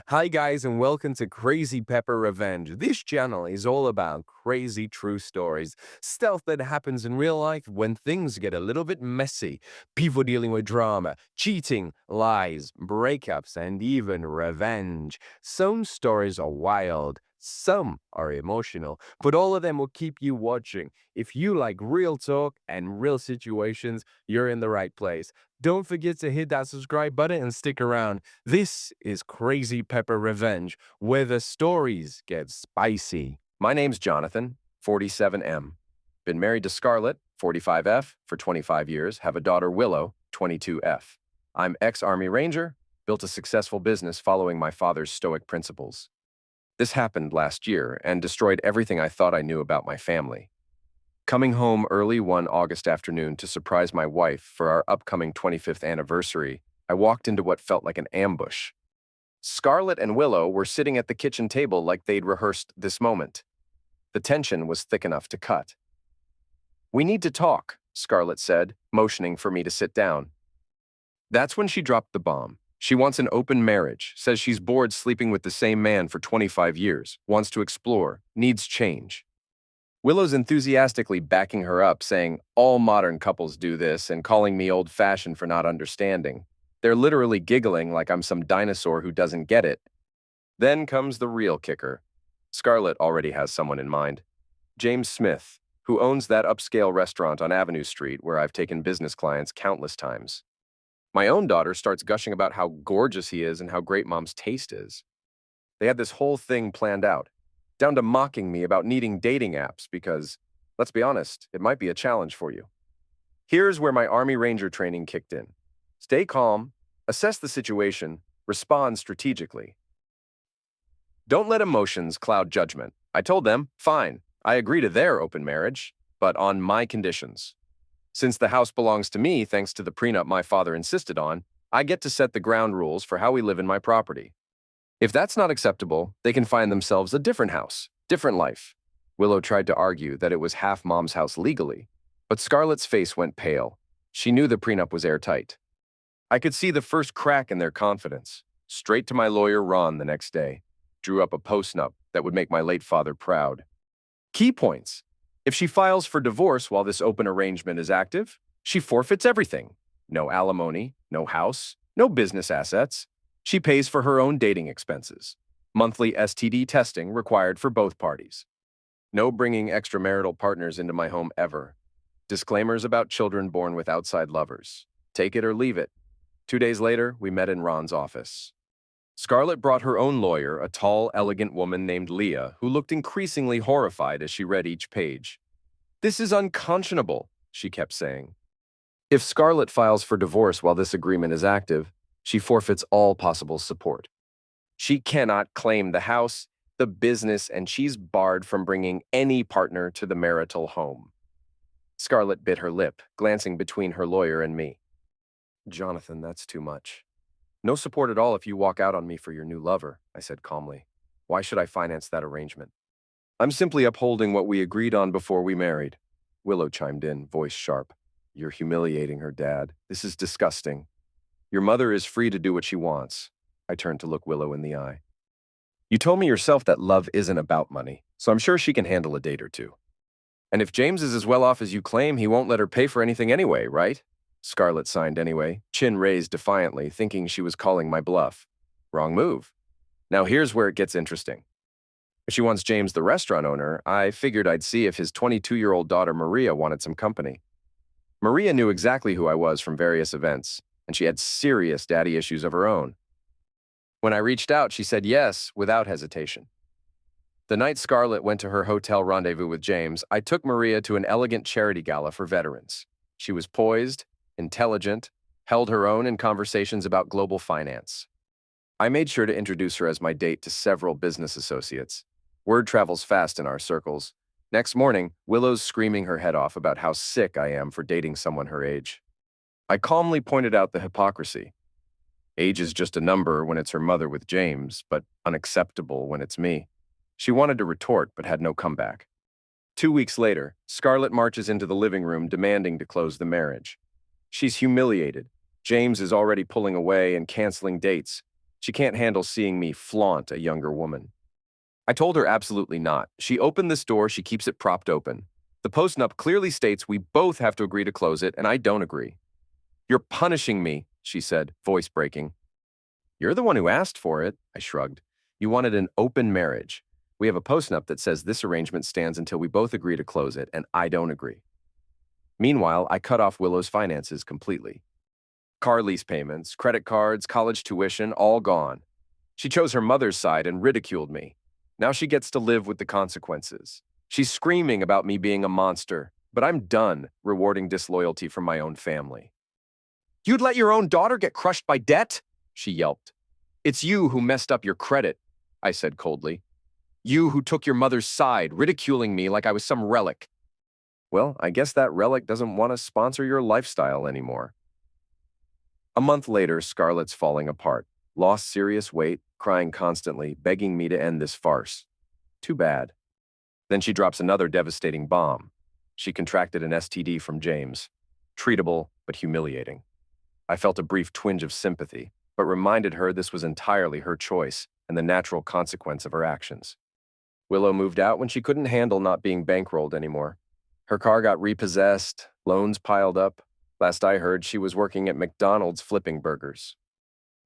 Hi guys and welcome to Crazy Pepper Revenge. This channel is all about crazy true stories, stuff that happens in real life when things get a little bit messy, people dealing with drama, cheating, lies, breakups, and even revenge. Some stories are wild, some are emotional, but all of them will keep you watching. If you like real talk and real situations, you're in the right place. Don't forget to hit that subscribe button and stick around. This is Crazy Pepper Revenge, where the stories get spicy. My name's Jonathan, 47M. Been married to Scarlett, 45F, for 25 years, have a daughter, Willow, 22F. I'm ex-Army Ranger, built a successful business following my father's stoic principles. This happened last year and destroyed everything I thought I knew about my family. Coming home early one August afternoon to surprise my wife for our upcoming 25th anniversary, I walked into what felt like an ambush. Scarlett and Willow were sitting at the kitchen table like they'd rehearsed this moment. The tension was thick enough to cut. "We need to talk," Scarlett said, motioning for me to sit down. That's when she dropped the bomb. She wants an open marriage, says she's bored sleeping with the same man for 25 years, wants to explore, needs change. Willow's enthusiastically backing her up, saying all modern couples do this and calling me old-fashioned for not understanding. They're literally giggling like I'm some dinosaur who doesn't get it. Then comes the real kicker. Scarlett already has someone in mind. James Smith, who owns that upscale restaurant on Avenue Street where I've taken business clients countless times. My own daughter starts gushing about how gorgeous he is and how great mom's taste is. They had this whole thing planned out, down to mocking me about needing dating apps because, let's be honest, it might be a challenge for you. Here's where my Army Ranger training kicked in. Stay calm, assess the situation, respond strategically. Don't let emotions cloud judgment. I told them, fine, I agree to their open marriage, but on my conditions. Since the house belongs to me thanks to the prenup my father insisted on, I get to set the ground rules for how we live in my property. If that's not acceptable, they can find themselves a different house, different life. Willow tried to argue that it was half Mom's house legally, but Scarlett's face went pale. She knew the prenup was airtight. I could see the first crack in their confidence. Straight to my lawyer, Ron, the next day. Drew up a postnup that would make my late father proud. Key points. If she files for divorce while this open arrangement is active, she forfeits everything. No alimony, no house, no business assets. She pays for her own dating expenses. Monthly STD testing required for both parties. No bringing extramarital partners into my home ever. Disclaimers about children born with outside lovers. Take it or leave it. 2 days later, we met in Ron's office. Scarlett brought her own lawyer, a tall, elegant woman named Leah, who looked increasingly horrified as she read each page. "This is unconscionable," she kept saying. If Scarlett files for divorce while this agreement is active, she forfeits all possible support. She cannot claim the house, the business, and she's barred from bringing any partner to the marital home. Scarlett bit her lip, glancing between her lawyer and me. "Jonathan, that's too much. No support at all if you walk out on me for your new lover," I said calmly. "Why should I finance that arrangement?" "I'm simply upholding what we agreed on before we married." Willow chimed in, voice sharp. "You're humiliating her, Dad. This is disgusting. Your mother is free to do what she wants." I turned to look Willow in the eye. "You told me yourself that love isn't about money, so I'm sure she can handle a date or two. And if James is as well off as you claim, he won't let her pay for anything anyway, right?" Scarlett signed anyway, chin raised defiantly, thinking she was calling my bluff. Wrong move. Now here's where it gets interesting. If she wants James, the restaurant owner, I figured I'd see if his 22-year-old daughter Maria wanted some company. Maria knew exactly who I was from various events, and she had serious daddy issues of her own. When I reached out, she said yes without hesitation. The night Scarlett went to her hotel rendezvous with James, I took Maria to an elegant charity gala for veterans. She was poised, intelligent, held her own in conversations about global finance. I made sure to introduce her as my date to several business associates. Word travels fast in our circles. Next morning, Willow's screaming her head off about how sick I am for dating someone her age. I calmly pointed out the hypocrisy. Age is just a number when it's her mother with James, but unacceptable when it's me. She wanted to retort, but had no comeback. 2 weeks later, Scarlett marches into the living room demanding to close the marriage. She's humiliated. James is already pulling away and canceling dates. She can't handle seeing me flaunt a younger woman. I told her absolutely not. She opened this door, she keeps it propped open. The post-nup clearly states we both have to agree to close it, and I don't agree. You're punishing me, she said, voice breaking. You're the one who asked for it, I shrugged. You wanted an open marriage. We have a post-nup that says this arrangement stands until we both agree to close it, and I don't agree. Meanwhile, I cut off Willow's finances completely. Car lease payments, credit cards, college tuition, all gone. She chose her mother's side and ridiculed me. Now she gets to live with the consequences. She's screaming about me being a monster, but I'm done rewarding disloyalty from my own family. You'd let your own daughter get crushed by debt? She yelped. It's you who messed up your credit, I said coldly. You who took your mother's side, ridiculing me like I was some relic. Well, I guess that relic doesn't want to sponsor your lifestyle anymore. A month later, Scarlett's falling apart, lost serious weight, crying constantly, begging me to end this farce. Too bad. Then she drops another devastating bomb. She contracted an STD from James. Treatable, but humiliating. I felt a brief twinge of sympathy, but reminded her this was entirely her choice and the natural consequence of her actions. Willow moved out when she couldn't handle not being bankrolled anymore. Her car got repossessed, loans piled up. Last I heard, she was working at McDonald's flipping burgers.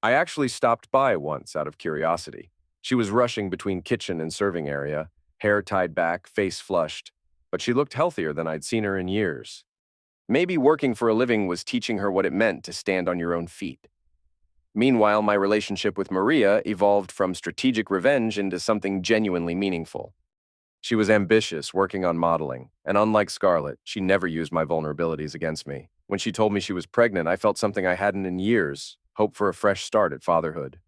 I actually stopped by once out of curiosity. She was rushing between kitchen and serving area, hair tied back, face flushed, but she looked healthier than I'd seen her in years. Maybe working for a living was teaching her what it meant to stand on your own feet. Meanwhile, my relationship with Maria evolved from strategic revenge into something genuinely meaningful. She was ambitious, working on modeling, and unlike Scarlett, she never used my vulnerabilities against me. When she told me she was pregnant, I felt something I hadn't in years, hope for a fresh start at fatherhood.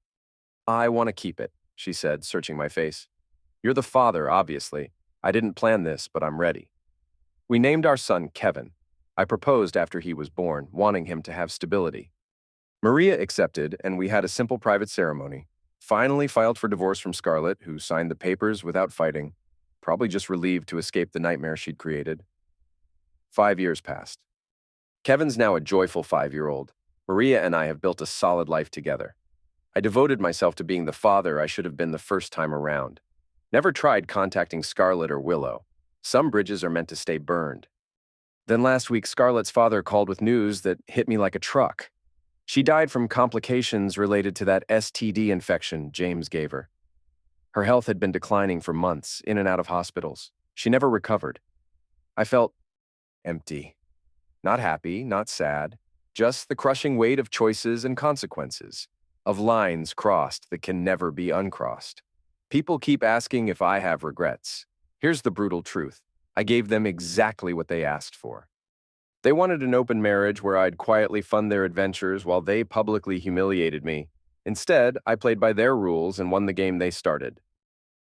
I want to keep it, she said, searching my face. You're the father, obviously. I didn't plan this, but I'm ready. We named our son Kevin. I proposed after he was born, wanting him to have stability. Maria accepted, and we had a simple private ceremony. Finally filed for divorce from Scarlett, who signed the papers without fighting, probably just relieved to escape the nightmare she'd created. 5 years passed. Kevin's now a joyful 5-year-old. Maria and I have built a solid life together. I devoted myself to being the father I should have been the first time around. Never tried contacting Scarlett or Willow. Some bridges are meant to stay burned. Then last week, Scarlett's father called with news that hit me like a truck. She died from complications related to that STD infection James gave her. Her health had been declining for months, in and out of hospitals. She never recovered. I felt empty. Not happy, not sad, just the crushing weight of choices and consequences, of lines crossed that can never be uncrossed. People keep asking if I have regrets. Here's the brutal truth. I gave them exactly what they asked for. They wanted an open marriage where I'd quietly fund their adventures while they publicly humiliated me. Instead, I played by their rules and won the game they started.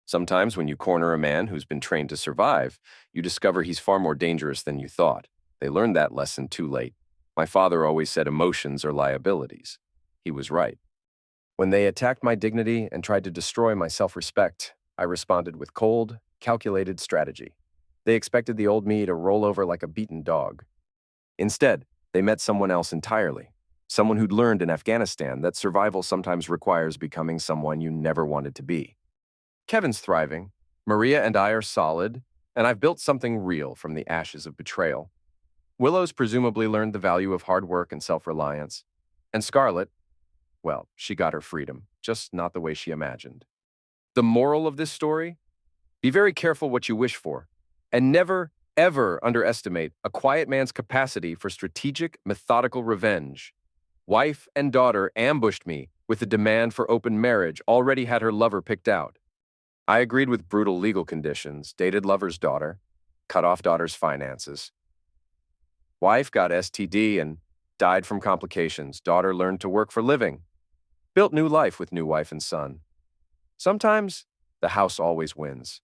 Sometimes when you corner a man who's been trained to survive, you discover he's far more dangerous than you thought. They learned that lesson too late. My father always said emotions are liabilities. He was right. When they attacked my dignity and tried to destroy my self-respect, I responded with cold, calculated strategy. They expected the old me to roll over like a beaten dog. Instead, they met someone else entirely, someone who'd learned in Afghanistan that survival sometimes requires becoming someone you never wanted to be. Kevin's thriving, Maria and I are solid, and I've built something real from the ashes of betrayal. Willow's presumably learned the value of hard work and self-reliance. And Scarlett, well, she got her freedom, just not the way she imagined. The moral of this story? Be very careful what you wish for, and never, ever underestimate a quiet man's capacity for strategic, methodical revenge. Wife and daughter ambushed me with the demand for open marriage, already had her lover picked out. I agreed with brutal legal conditions, dated lover's daughter, cut off daughter's finances. Wife got STD and died from complications. Daughter learned to work for living. Built new life with new wife and son. Sometimes, the house always wins.